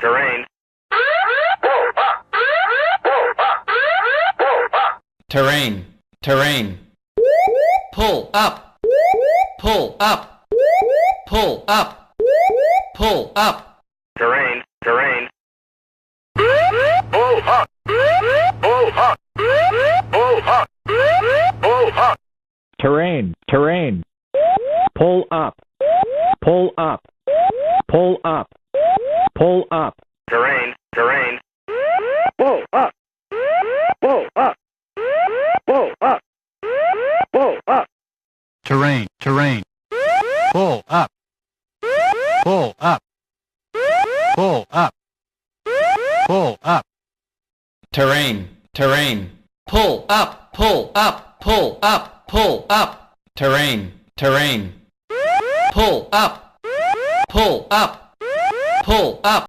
terrain, terrain, terrain. Pull up, pull up, pull up, pull up. terrain, terrain. Pull up, pull up, pull up, pull up. Terrain, terrain. Pull up, pull up, pull up, pull up. Terrain, terrain. Pull up, pull up, pull up, pull up. Terrain, terrain. Pull up, pull up, pull up, pull up. Terrain, terrain. Pull up, pull up, pull up, pull up. Terrain, terrain. Pull up, pull up, pull up.